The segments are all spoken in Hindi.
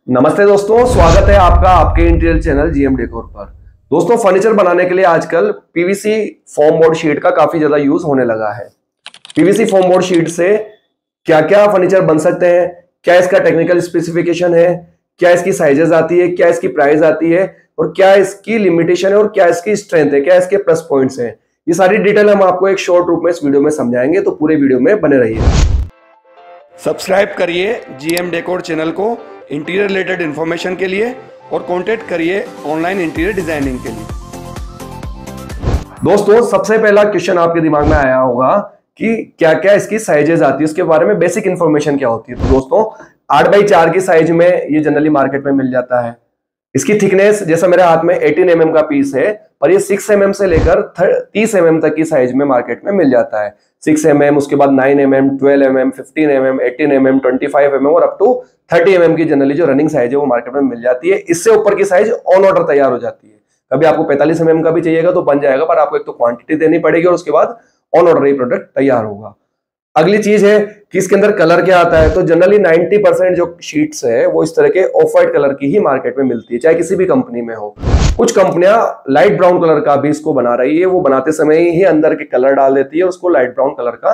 नमस्ते दोस्तों, स्वागत है आपका आपके इंटीरियर चैनल जीएम डेकोर पर। दोस्तों, फर्नीचर बनाने के लिए आजकल पीवीसी फोम बोर्ड शीट का काफी ज्यादा यूज होने लगा है। पीवीसी फोम बोर्ड शीट से क्या क्या फर्नीचर बन सकते हैं, क्या इसका टेक्निकल स्पेसिफिकेशन है, क्या इसकी साइजेस आती है, क्या इसकी प्राइस आती है और क्या इसकी लिमिटेशन है और क्या इसकी स्ट्रेंथ है, क्या इसके प्लस पॉइंट्स हैं, ये सारी डिटेल हम आपको एक शॉर्ट रूप में इस वीडियो में समझाएंगे। तो पूरे वीडियो में बने रहिए। सब्सक्राइब करिए जीएम डेकोर चैनल को इंटीरियर रिलेटेड इंफॉर्मेशन के लिए और कांटेक्ट करिए ऑनलाइन इंटीरियर डिजाइनिंग के लिए। दोस्तों, सबसे पहला क्वेश्चन आपके दिमाग में आया होगा कि क्या क्या इसकी साइजेस आती है, उसके बारे में बेसिक इंफॉर्मेशन क्या होती है। तो दोस्तों, 8x4 की साइज में ये जनरली मार्केट में मिल जाता है। इसकी थिकनेस जैसा मेरे हाथ में 18 mm का पीस है, पर ये 6 mm से लेकर 30 mm तक की साइज में मार्केट में मिल जाता है। 6 mm, उसके बाद 9 mm, 12 mm, 15 mm, 18 mm, 25 mm और अप टू 30 mm की जनरली जो रनिंग साइज है वो मार्केट में मिल जाती है। इससे ऊपर की साइज ऑन ऑर्डर तैयार हो जाती है। कभी आपको 45 mm का भी चाहिएगा तो बन जाएगा, पर आपको एक तो क्वांटिटी देनी पड़ेगी और उसके बाद ऑन ऑर्डर ही प्रोडक्ट तैयार होगा। अगली चीज है कि इसके अंदर कलर क्या आता है। तो जनरली 90% जो शीट्स है वो इस तरह के ऑफ व्हाइट कलर की ही मार्केट में मिलती है, चाहे किसी भी कंपनी में हो। कुछ कंपनियां लाइट ब्राउन कलर का भी इसको बना रही है, वो बनाते समय ही अंदर के कलर डाल देती है, उसको लाइट ब्राउन कलर का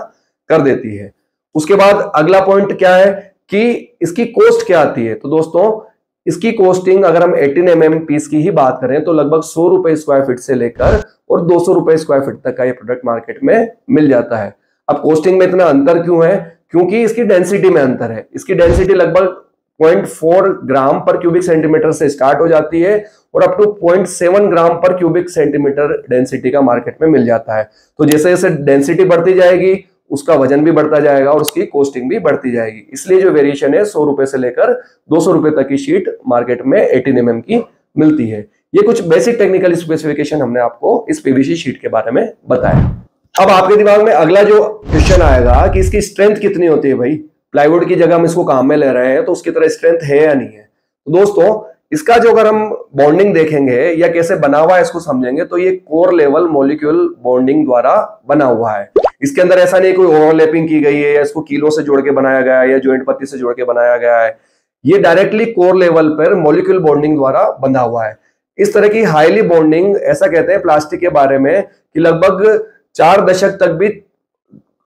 कर देती है। उसके बाद अगला पॉइंट क्या है कि इसकी कॉस्ट क्या आती है। तो दोस्तों, इसकी कॉस्टिंग अगर हम 18 mm पीस की ही बात करें तो लगभग 100 रुपए स्क्वायर फीट से लेकर और 200 रुपए स्क्वायर फीट तक का ये प्रोडक्ट मार्केट में मिल जाता है। अब कॉस्टिंग में इतना अंतर क्यों है? क्योंकि इसकी डेंसिटी में अंतर है। इसकी डेंसिटी लगभग 0.4 ग्राम पर क्यूबिक सेंटीमीटर से स्टार्ट हो जाती है और अप टू 0.7 ग्राम पर क्यूबिक सेंटीमीटर डेंसिटी का मार्केट में मिल जाता है। तो जैसे जैसे डेंसिटी बढ़ती जाएगी उसका वजन भी बढ़ता जाएगा और उसकी कॉस्टिंग भी बढ़ती जाएगी। इसलिए जो वेरिएशन है 100 रुपए से लेकर 200 रुपए तक की शीट मार्केट में 18 mm की मिलती है। ये कुछ बेसिक टेक्निकल स्पेसिफिकेशन हमने आपको इस पीवीसी शीट के बारे में बताया। अब आपके दिमाग में अगला जो क्वेश्चन आएगा कि इसकी स्ट्रेंथ कितनी होती है। भाई, प्लाईवुड की जगह हम इसको काम में ले रहे हैं तो उसकी तरह स्ट्रेंथ है या नहीं है। तो दोस्तों, इसका जो अगर हम बॉन्डिंग देखेंगे या कैसे बना हुआ है इसको समझेंगे तो ये कोर लेवल मॉलिक्यूल बॉन्डिंग द्वारा बना हुआ है। इसके अंदर ऐसा नहीं कोई ओवरलैपिंग की गई है या इसको कीलों से जोड़ के बनाया गया है या जॉइंट पत्ती से जोड़ के बनाया गया है। ये डायरेक्टली कोर लेवल पर मॉलिक्यूल बॉन्डिंग द्वारा बंधा हुआ है। इस तरह की हाईली बॉन्डिंग, ऐसा कहते हैं प्लास्टिक के बारे में कि लगभग 4 दशक तक भी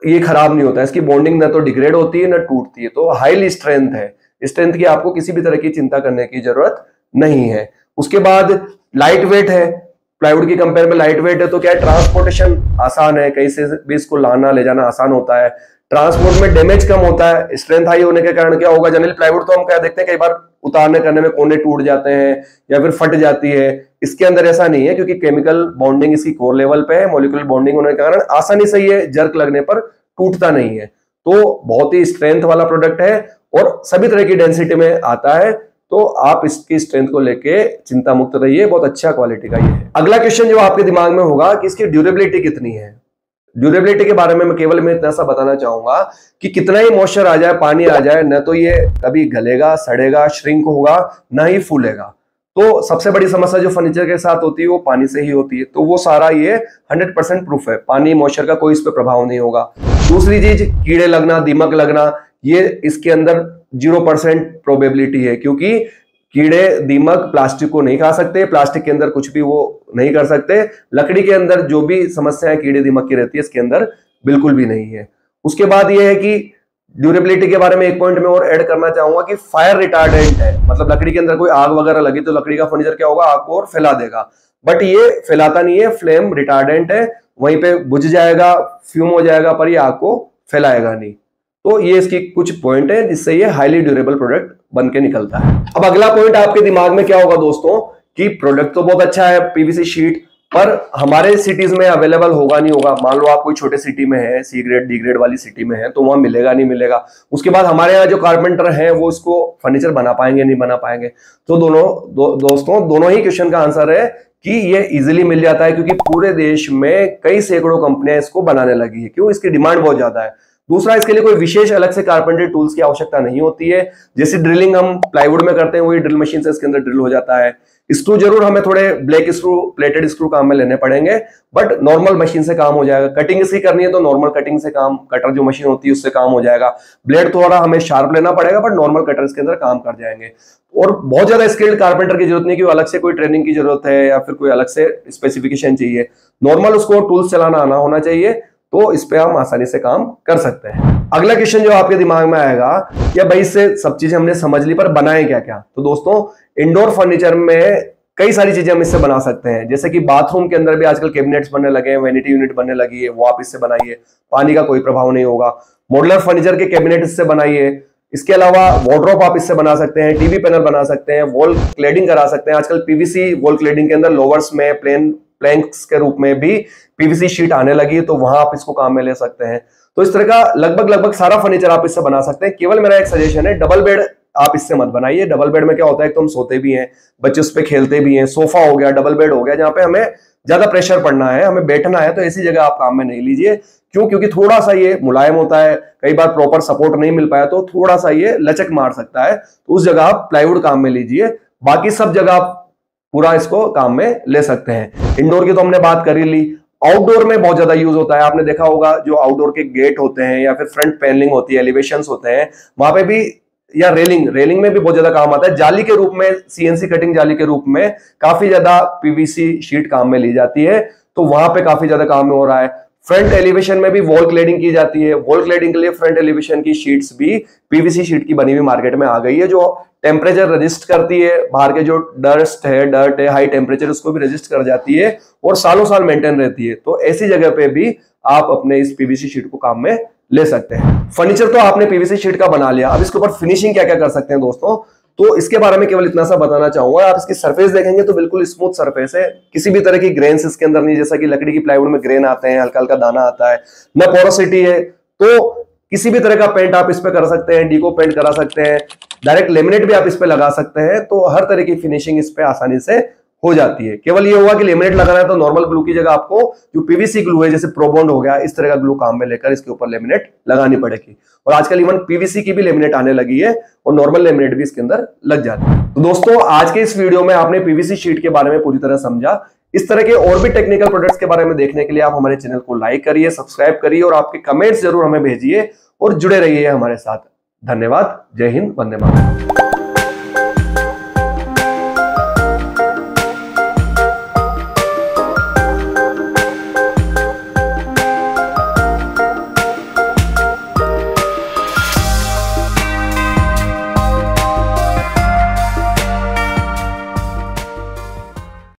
ये खराब नहीं होता है। इसकी बॉन्डिंग ना तो डिग्रेड होती है ना टूटती है। तो हाईली स्ट्रेंथ है। स्ट्रेंथ की आपको किसी भी तरह की चिंता करने की जरूरत नहीं है। उसके बाद लाइट वेट है। प्लाईवुड की कंपेयर में लाइट वेट है तो क्या है, ट्रांसपोर्टेशन आसान है, कहीं से भी इसको लाना ले जाना आसान होता है। ट्रांसपोर्ट में डैमेज कम होता है। स्ट्रेंथ हाई होने के कारण क्या होगा, जनरली प्लाईवुड तो हम क्या देखते हैं कई बार उतारने करने में कोने टूट जाते हैं या फिर फट जाती है। इसके अंदर ऐसा नहीं है क्योंकि केमिकल बॉन्डिंग इसकी कोर लेवल पे है। मॉलिक्यूलर बॉन्डिंग होने के कारण आसानी से ये जर्क लगने पर टूटता नहीं है। तो बहुत ही स्ट्रेंथ वाला प्रोडक्ट है और सभी तरह की डेंसिटी में आता है। तो आप इसकी स्ट्रेंथ को लेके चिंता मुक्त रहिए, बहुत अच्छा क्वालिटी का ये है। अगला क्वेश्चन जो आपके दिमाग में होगा कि इसकी ड्यूरेबिलिटी कितनी है। ड्यूरेबिलिटी के बारे में मैं केवल इतना सा बताना चाहूंगा कि कितना ही मॉइस्चर आ जाए, पानी आ जाए, न तो ये कभी गलेगा, सड़ेगा, श्रिंक होगा, ना ही फूलेगा। तो सबसे बड़ी समस्या जो फर्नीचर के साथ होती है वो पानी से ही होती है। तो वो सारा ये 100% प्रूफ है, पानी मॉइस्चर का कोई इस पर प्रभाव नहीं होगा। दूसरी चीज, कीड़े लगना, दीमक लगना, ये इसके अंदर 0% प्रोबेबिलिटी है क्योंकि कीड़े दीमक प्लास्टिक को नहीं खा सकते, प्लास्टिक के अंदर कुछ भी वो नहीं कर सकते। लकड़ी के अंदर जो भी समस्याएं कीड़े दीमक की रहती है इसके अंदर बिल्कुल भी नहीं है। उसके बाद ये है कि ड्यूरेबिलिटी के बारे में एक पॉइंट में और ऐड करना चाहूंगा कि फायर रिटार्डेंट है। मतलब लकड़ी के अंदर कोई आग वगैरह लगी तो लकड़ी का फर्नीचर क्या होगा, आग को और फैला देगा, बट ये फैलाता नहीं है। फ्लेम रिटार्डेंट है, वहीं पे बुझ जाएगा, फ्यूम हो जाएगा, पर ये आग को फैलाएगा नहीं। तो ये इसकी कुछ पॉइंट है जिससे ये हाईली ड्यूरेबल प्रोडक्ट बन के निकलता है। अब अगला पॉइंट आपके दिमाग में क्या होगा दोस्तों कि प्रोडक्ट तो बहुत अच्छा है पीवीसी शीट, पर हमारे सिटीज में अवेलेबल होगा नहीं होगा। मान लो आप कोई छोटे सिटी में है, सी ग्रेड डी ग्रेड वाली सिटी में है, तो वहां मिलेगा नहीं मिलेगा। उसके बाद हमारे यहाँ जो कारपेंटर हैं वो इसको फर्नीचर बना पाएंगे नहीं बना पाएंगे। तो दोस्तों दोनों ही क्वेश्चन का आंसर है कि ये इजीली मिल जाता है क्योंकि पूरे देश में कई सैकड़ों कंपनियां इसको बनाने लगी है। क्यों? इसकी डिमांड बहुत ज्यादा है। दूसरा, इसके लिए कोई विशेष अलग से कारपेंटरी टूल्स की आवश्यकता नहीं होती है। जैसे ड्रिलिंग हम प्लाईवुड में करते हैं वही ड्रिल मशीन से इसके अंदर ड्रिल हो जाता है। स्क्रू जरूर हमें थोड़े ब्लैक स्क्रू, प्लेटेड स्क्रू काम में लेने पड़ेंगे, बट नॉर्मल मशीन से काम हो जाएगा। कटिंग इसकी करनी है तो नॉर्मल कटिंग से काम, कटर जो मशीन होती है उससे काम हो जाएगा। ब्लेड थोड़ा हमें शार्प लेना पड़ेगा, बट नॉर्मल कटर इसके अंदर काम कर जाएंगे। और बहुत ज्यादा स्किल्ड कारपेंटर की जरूरत नहीं कि अलग से कोई ट्रेनिंग की जरूरत है या फिर कोई अलग से स्पेसिफिकेशन चाहिए। नॉर्मल उसको टूल्स चलाना आना होना चाहिए, तो इस पे हम आसानी से काम कर सकते हैं। अगला क्वेश्चन जो आपके दिमाग में आएगा, या भाई इससे सब चीजें हमने समझ ली, पर बनाए क्या क्या? तो दोस्तों, इंडोर फर्नीचर में कई सारी चीजें हम इससे बना सकते हैं। जैसे कि बाथरूम के अंदर भी आजकल कैबिनेट्स बनने लगे हैं, वैनिटी यूनिट बनने लगी है, वो आप इससे बनाइए, पानी का कोई प्रभाव नहीं होगा। मॉडुलर फर्नीचर के कैबिनेट इससे बनाइए। इसके अलावा वार्डरोब आप इससे बना सकते हैं, टीवी पैनल बना सकते हैं, वॉल क्लेडिंग करा सकते हैं। आजकल पीवीसी वॉल क्लेडिंग के अंदर लोवर्स में प्लैंक्स के रूप में भी पीवीसी शीट आने लगी है, तो वहां आप इसको काम में ले सकते हैं। तो इस तरह का लगभग सारा फर्नीचर आप इससे बना सकते हैं। केवल मेरा एक सजेशन है, डबल बेड आप इससे मत बनाइए। डबल बेड में क्या होता है, तो हम सोते भी हैं, बच्चे उस पर खेलते भी हैं। सोफा हो गया, डबल बेड हो गया, जहां पे हमें ज्यादा प्रेशर पड़ना है, हमें बैठना है, तो ऐसी जगह आप काम में नहीं लीजिए। क्यों? क्योंकि थोड़ा सा ये मुलायम होता है, कई बार प्रॉपर सपोर्ट नहीं मिल पाया तो थोड़ा सा ये लचक मार सकता है, तो उस जगह आप प्लाईवुड काम में लीजिए। बाकी सब जगह आप पूरा इसको काम में ले सकते हैं। इंडोर की तो हमने बात कर ही ली। आउटडोर में बहुत ज्यादा यूज होता है। आपने देखा होगा जो आउटडोर के गेट होते हैं या फिर फ्रंट पैनलिंग होती है, एलिवेशंस होते हैं, वहां पे भी, या रेलिंग में भी बहुत ज्यादा काम आता है। जाली के रूप में, सीएनसी कटिंग जाली के रूप में काफी ज्यादा पीवीसी शीट काम में ली जाती है, तो वहां पे काफी ज्यादा काम हो रहा है। फ्रंट एलिवेशन में भी वॉल क्लेडिंग की जाती है। वॉल क्लेडिंग के लिए फ्रंट एलिवेशन की शीट्स भी पीवीसी शीट की बनी हुई मार्केट में आ गई है, जो टेम्परेचर रजिस्ट करती है। बाहर के जो डर्ट है, हाई टेम्परेचर, उसको भी रजिस्ट कर जाती है और सालों साल मेंटेन रहती है। तो ऐसी जगह पे भी आप अपने इस पीवीसी शीट को काम में ले सकते हैं। फर्नीचर तो आपने पीवीसी शीट का बना लिया, अब इसके ऊपर फिनिशिंग क्या क्या कर सकते हैं दोस्तों, तो इसके बारे में केवल इतना सा बताना चाहूंगा। आप इसकी सरफेस देखेंगे तो बिल्कुल स्मूथ सरफेस है, किसी भी तरह की ग्रेन्स इसके अंदर नहीं। जैसा कि लकड़ी की प्लाईवुड में ग्रेन आते हैं, हल्का हल्का दाना आता है, न पोरोसिटी है, तो किसी भी तरह का पेंट आप इस पे कर सकते हैं, डीको पेंट करा सकते हैं, डायरेक्ट लेमिनेट भी आप इस पे लगा सकते हैं। तो हर तरह की फिनिशिंग इस पे आसानी से हो जाती है। केवल ये हुआ कि लेमिनेट लगाना है तो नॉर्मल ग्लू की जगह आपको जो पीवीसी ग्लू है, जैसे प्रोबॉन्ड हो गया, इस तरह का ग्लू काम में लेकर इसके ऊपर लेमिनेट लगानी पड़ेगी। और आजकल इवन पीवीसी की भी लेमिनेट आने लगी है और नॉर्मल लेमिनेट भी इसके अंदर लग जाती है। तो दोस्तों, आज के इस वीडियो में आपने पीवीसी शीट के बारे में पूरी तरह समझा। इस तरह के और भी टेक्निकल प्रोडक्ट्स के बारे में देखने के लिए आप हमारे चैनल को लाइक करिए, सब्सक्राइब करिए और आपके कमेंट्स जरूर हमें भेजिए और जुड़े रहिए हमारे साथ। धन्यवाद। जय हिंद, वंदे मातरम।